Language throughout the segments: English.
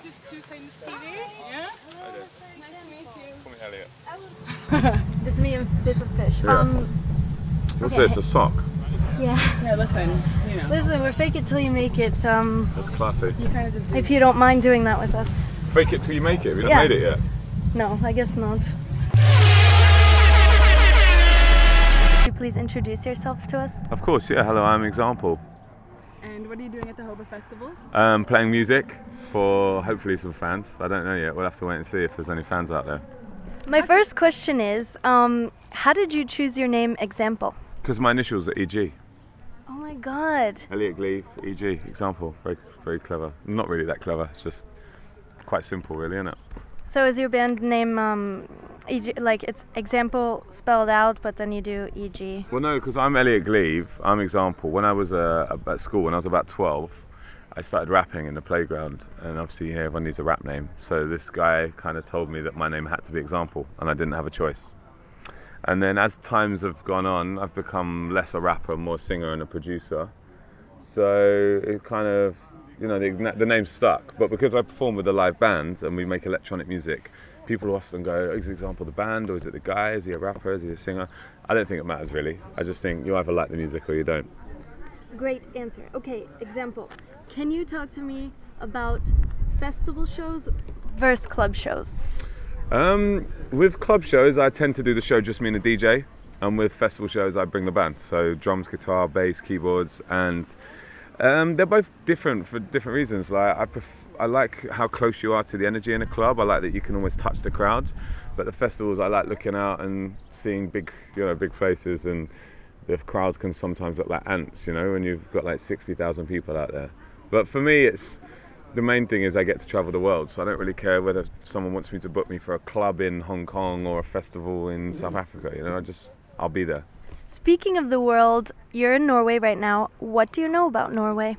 is Too Famous TV. Yeah? Nice to meet you. Call me Elliot. Bits of meat and bits of fish. Yeah. What's okay. this, a sock? Yeah. Yeah, listen, you know. Listen, we're fake it till you make it. That's classy. You kind of just do If you don't mind doing that with us. Fake it till you make it. We Yeah. haven't made it yet. No, I guess not. Could you please introduce yourself to us? Of course, yeah. Hello, I'm Example. And what are you doing at the Hove Festival? Playing music for hopefully some fans. I don't know yet. We'll have to wait and see if there's any fans out there. My first question is, how did you choose your name Example? Because my initials are EG. Oh my god. Elliot Gleave, EG, Example. Very, very clever. Not really that clever. It's just quite simple, really, isn't it? So is your band name EG, like it's Example spelled out, but then you do EG? Well, no, because I'm Elliot Gleave. I'm Example. When I was at school, when I was about 12, I started rapping in the playground, and obviously here everyone needs a rap name. So this guy kind of told me that my name had to be Example, and I didn't have a choice. And then as times have gone on, I've become less a rapper, more a singer and a producer. So it kind of, you know, the name stuck. But because I perform with a live band and we make electronic music, people often go, is Example the band, or is it the guy? Is he a rapper? Is he a singer? I don't think it matters really. I just think you either like the music or you don't. Great answer. Okay, Example. Can you talk to me about festival shows versus club shows? With club shows, I tend to do the show just me and a DJ, and with festival shows, I bring the band. So drums, guitar, bass, keyboards, and they're both different for different reasons. Like I like how close you are to the energy in a club. I like that you can always touch the crowd. But the festivals, I like looking out and seeing big faces, and the crowds can sometimes look like ants, you know, when you've got like 60,000 people out there. But for me, the main thing is I get to travel the world, so I don't really care whether someone wants me to book me for a club in Hong Kong or a festival in South Africa, you know, I'll be there. Speaking of the world, you're in Norway right now. What do you know about Norway?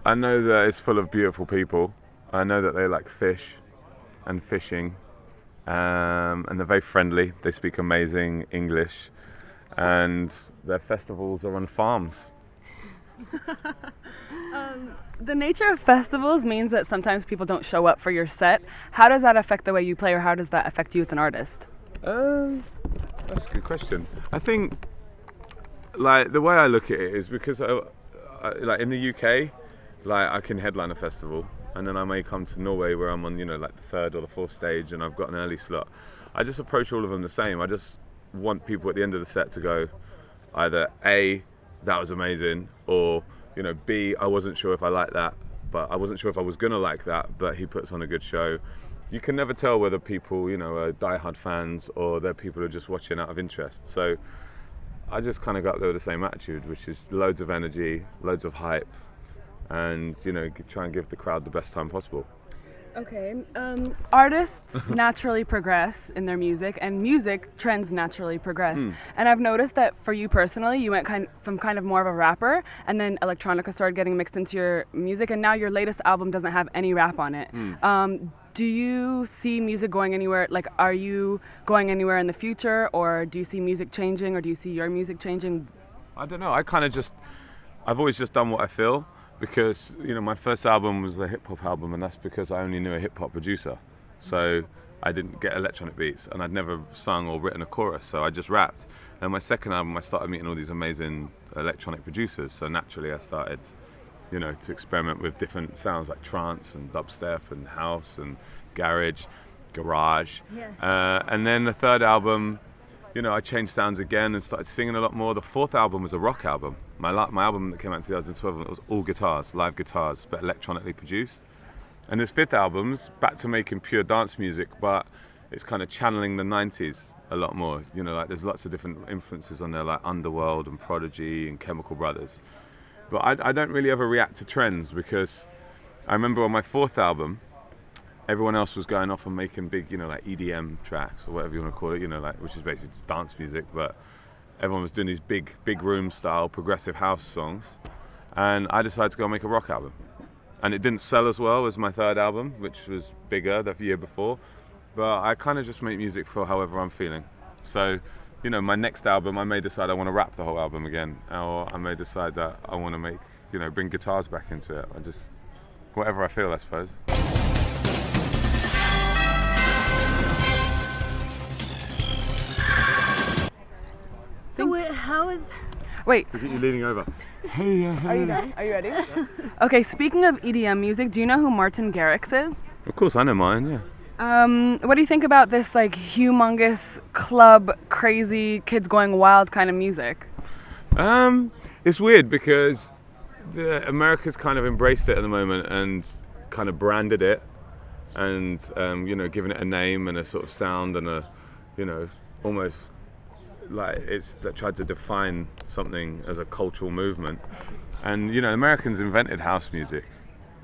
I know that it's full of beautiful people. I know that they like fish and fishing, and they're very friendly. They speak amazing English, and their festivals are on farms. The nature of festivals means that sometimes people don't show up for your set. How does that affect the way you play, or how does that affect you as an artist? That's a good question. I think, like, the way I look at it is because like in the UK, like I can headline a festival, and then I may come to Norway where I'm on, you know, like the 3rd or the 4th stage, and I've got an early slot. I just approach all of them the same. I just want people at the end of the set to go either A, that was amazing, or, you know, B, I wasn't sure if I liked that, but I wasn't sure if I was gonna like that, but he puts on a good show. You can never tell whether people, you know, are diehard fans or they're people who are just watching out of interest. So I just kind of got there with the same attitude, which is loads of energy, loads of hype, and, you know, try and give the crowd the best time possible. Okay, artists naturally progress in their music, and music trends naturally progress. And I've noticed that for you personally, you went from kind of more of a rapper, and then electronica started getting mixed into your music, and now your latest album doesn't have any rap on it. Do you see music going anywhere? Like, are you going anywhere in the future, or do you see music changing, or do you see your music changing? I don't know. I've always just done what I feel. Because, you know, my first album was a hip-hop album, and that's because I only knew a hip-hop producer. So I didn't get electronic beats, and I'd never sung or written a chorus, so I just rapped. And my second album, I started meeting all these amazing electronic producers, so naturally I started, you know, to experiment with different sounds like trance and dubstep and house and garage. And then the third album, you know, I changed sounds again and started singing a lot more. The fourth album was a rock album. My album that came out in 2012, it was all guitars, live guitars, but electronically produced. And this fifth album's back to making pure dance music, but it's kind of channeling the 90s a lot more. You know, like there's lots of different influences on there, like Underworld and Prodigy and Chemical Brothers. But I don't really ever react to trends, because I remember on my fourth album, everyone else was going off and making big, you know, like EDM tracks or whatever you want to call it, you know, like, which is basically just dance music, but everyone was doing these big room style progressive house songs, and I decided to go make a rock album. And it didn't sell as well as my third album, which was bigger the year before, but I kind of just make music for however I'm feeling. So, you know, my next album, I may decide I want to rap the whole album again, or I may decide that I want to make, you know, bring guitars back into it. Whatever I feel, I suppose. how is... Wait. Look at you leaning over. Are you done? Are you ready? Okay, speaking of EDM music, do you know who Martin Garrix is? Of course, I know mine, yeah. What do you think about this like humongous club, crazy, kids going wild kind of music? It's weird because America's kind of embraced it at the moment and kind of branded it and, you know, given it a name and a sort of sound and a, you know, almost like it's tried to define something as a cultural movement. And, you know, Americans invented house music.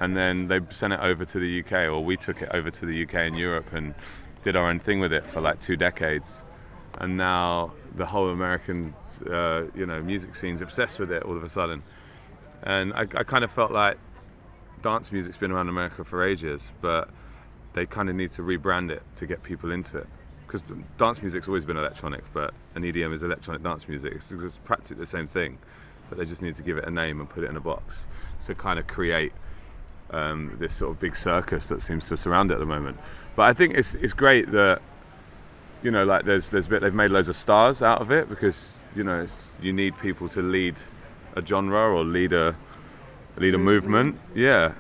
And then they sent it over to the UK, or we took it over to the UK and Europe and did our own thing with it for like 2 decades. And now the whole American, you know, music scene's obsessed with it all of a sudden. And I kind of felt like dance music's been around America for ages, but they kind of need to rebrand it to get people into it. Because dance music's always been electronic, but an EDM is electronic dance music. It's practically the same thing, but they just need to give it a name and put it in a box to kind of create this sort of big circus that seems to surround it at the moment. But I think it's great that, you know, like they've made loads of stars out of it, because, you know, you need people to lead a genre or lead a movement. Yeah.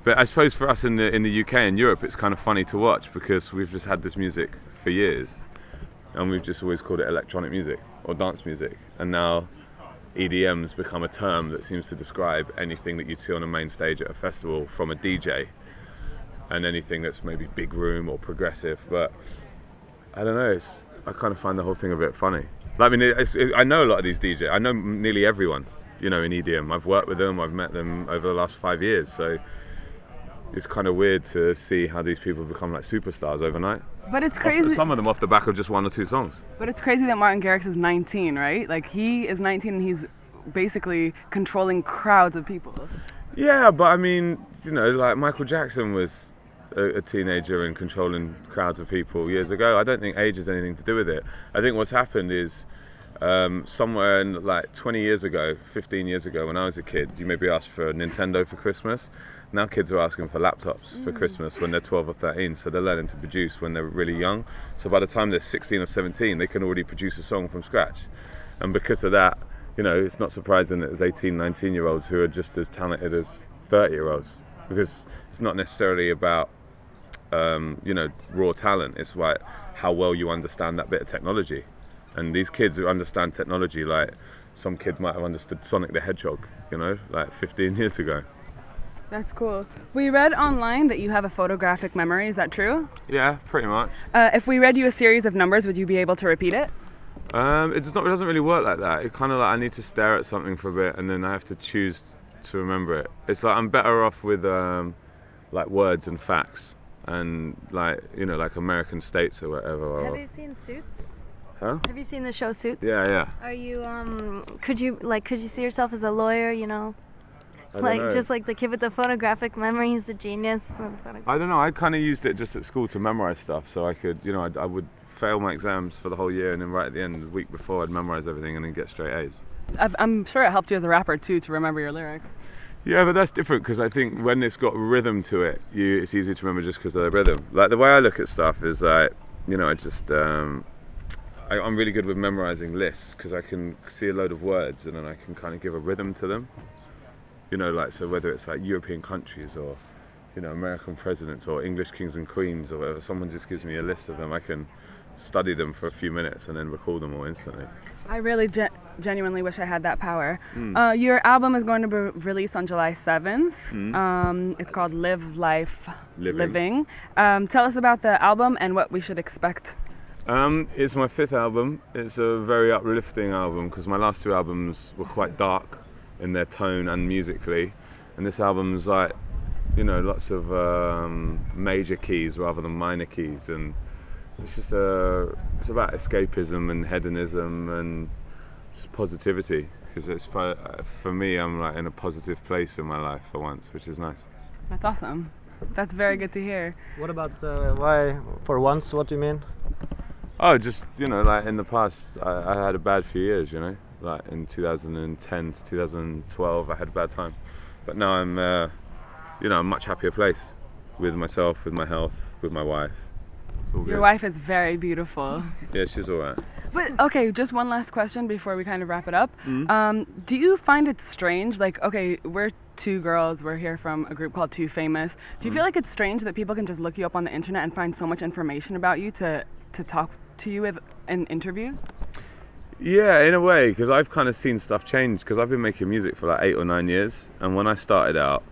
But I suppose for us in the UK and Europe, it's kind of funny to watch because we've just had this music for years, and we've just always called it electronic music or dance music, and now EDM's become a term that seems to describe anything that you'd see on a main stage at a festival from a DJ, and anything that's maybe big room or progressive. But I don't know, I kind of find the whole thing a bit funny. I mean, I know a lot of these DJs. I know nearly everyone, you know, in EDM. I've worked with them, I've met them over the last 5 years, so it's kind of weird to see how these people become like superstars overnight. But it's crazy. Some of them off the back of just 1 or 2 songs. But it's crazy that Martin Garrix is 19, right? Like, he is 19 and he's basically controlling crowds of people. Yeah, but I mean, you know, like Michael Jackson was a teenager and controlling crowds of people years ago. I don't think age has anything to do with it. I think what's happened is somewhere in like 20 years ago, 15 years ago, when I was a kid, you maybe asked for a Nintendo for Christmas. Now kids are asking for laptops for Christmas when they're 12 or 13, so they're learning to produce when they're really young. So by the time they're 16 or 17, they can already produce a song from scratch. And because of that, you know, it's not surprising that there's 18, 19-year-olds who are just as talented as 30-year-olds, because it's not necessarily about, you know, raw talent. It's like how well you understand that bit of technology. And these kids who understand technology, like some kid might have understood Sonic the Hedgehog, you know, like 15 years ago. That's cool. We read online that you have a photographic memory. Is that true? Yeah, pretty much. If we read you a series of numbers, would you be able to repeat it? It doesn't really work like that. It kind of like I need to stare at something for a bit and then I have to choose to remember it. It's like I'm better off with like words and facts and like, you know, like American states or whatever. Have you seen Suits? Huh? Have you seen the show Suits? Yeah, yeah. Are you could you see yourself as a lawyer, you know? Like just like the kid with the photographic memory, he's a genius. I don't know. I kind of used it just at school to memorize stuff, so I could, you know, I would fail my exams for the whole year, and then right at the end, the week before, I'd memorize everything and then get straight A's. I'm sure it helped you as a rapper too to remember your lyrics. Yeah, but that's different because I think when it's got rhythm to it, it's easy to remember just because of the rhythm. Like the way I look at stuff is like, you know, I just I'm really good with memorizing lists because I can see a load of words and then I can kind of give a rhythm to them. You know, like, so whether it's like European countries or, you know, American presidents or English kings and queens or whatever, someone just gives me a list of them, I can study them for a few minutes and then recall them all instantly. I really genuinely wish I had that power. Your album is going to be released on July 7th. It's called Live Life Living. Tell us about the album and what we should expect. It's my 5th album. It's a very uplifting album because my last 2 albums were quite dark in their tone and musically, and this album's like, you know, lots of major keys rather than minor keys, and it's just it's about escapism and hedonism and just positivity, because it's for me, I'm like in a positive place in my life for once, which is nice. That's awesome. That's very good to hear. What about why for once? What do you mean? Oh, just, you know, like in the past I had a bad few years, you know. Like in 2010 to 2012, I had a bad time, but now I'm, you know, a much happier place with myself, with my health, with my wife. It's all good. Your wife is very beautiful. Yeah, she's all right. But okay, just one last question before we kind of wrap it up. Do you find it strange, like, okay, we're two girls, we're here from a group called Too Famous. Do you feel like it's strange that people can just look you up on the internet and find so much information about you to talk to you with in interviews? Yeah, in a way, because I've kind of seen stuff change, because I've been making music for like 8 or 9 years, and when I started out,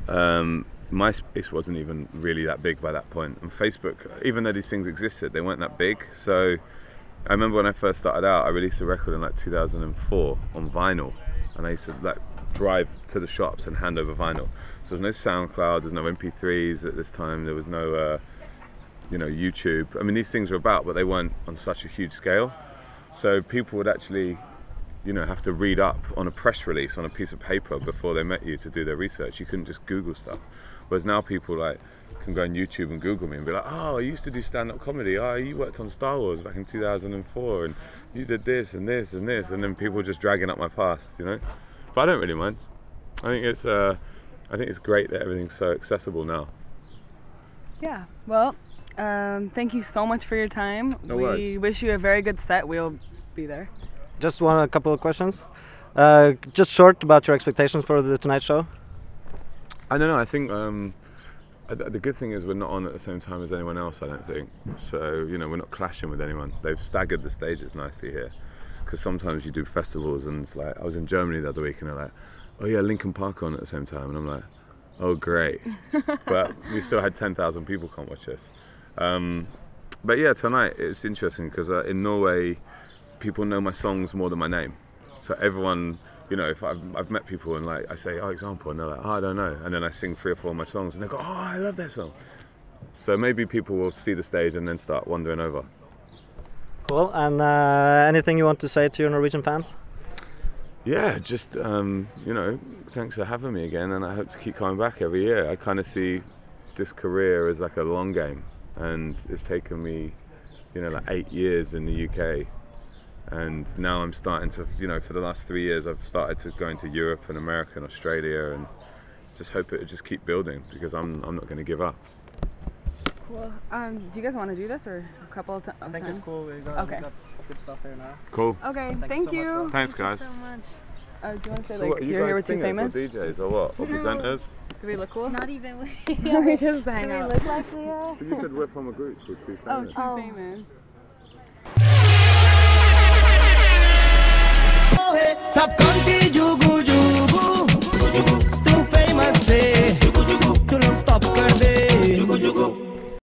MySpace wasn't even really that big by that point, and Facebook, even though these things existed, they weren't that big. So I remember when I first started out, I released a record in like 2004 on vinyl, and I used to like drive to the shops and hand over vinyl. So there's no SoundCloud, there's no MP3s at this time, there was no you know, YouTube. I mean, these things were about, but they weren't on such a huge scale. So people would actually, you know, have to read up on a press release on a piece of paper before they met you to do their research. You couldn't just Google stuff. Whereas now people like can go on YouTube and Google me and be like, oh, I used to do stand-up comedy. Oh, you worked on Star Wars back in 2004, and you did this and this and this, and then people just dragging up my past, you know. But I don't really mind. I think it's great that everything's so accessible now. Yeah. Well, thank you so much for your time. No we worries. wish you a very good set. We'll be there. Just a couple of questions. Just short about your expectations for the Tonight Show. I don't know. I think the good thing is we're not on at the same time as anyone else. I don't think so. You know, we're not clashing with anyone. They've staggered the stages nicely here. Because sometimes you do festivals and it's like, I was in Germany the other week and they're like, oh yeah, Linkin Park on at the same time, and I'm like, oh great. But we still had 10,000 people come watch us. But yeah, tonight it's interesting because in Norway, people know my songs more than my name. So everyone, you know, if I've met people and like I say, oh, example, and they're like, oh, I don't know, and then I sing 3 or 4 of my songs and they go, oh, I love that song. So maybe people will see the stage and then start wandering over. Cool. And anything you want to say to your Norwegian fans? Yeah, just you know, thanks for having me again, and I hope to keep coming back every year. I kind of see this career as like a long game, and it's taken me, you know, like 8 years in the UK, and now I'm starting to, you know, for the last 3 years I've started to go into Europe and America and Australia, and just hope it will just keep building, because I'm not going to give up. Cool. Do you guys want to do this or a couple of times? I think it's cool. We got good stuff here now. Cool. Okay, you thank so you. much. Thanks, guys. Thank you so much. Do you want to say So like what, are you you're guys here with Too singers Famous? or DJs or what? Or presenters? Do we look cool? Not even We just hang Do we out. look like we are? But you said we're from a group called Too Oh, Famous. Too Oh. Famous. Sab kanti jugu jugu, too famous se, tu log stop kar de.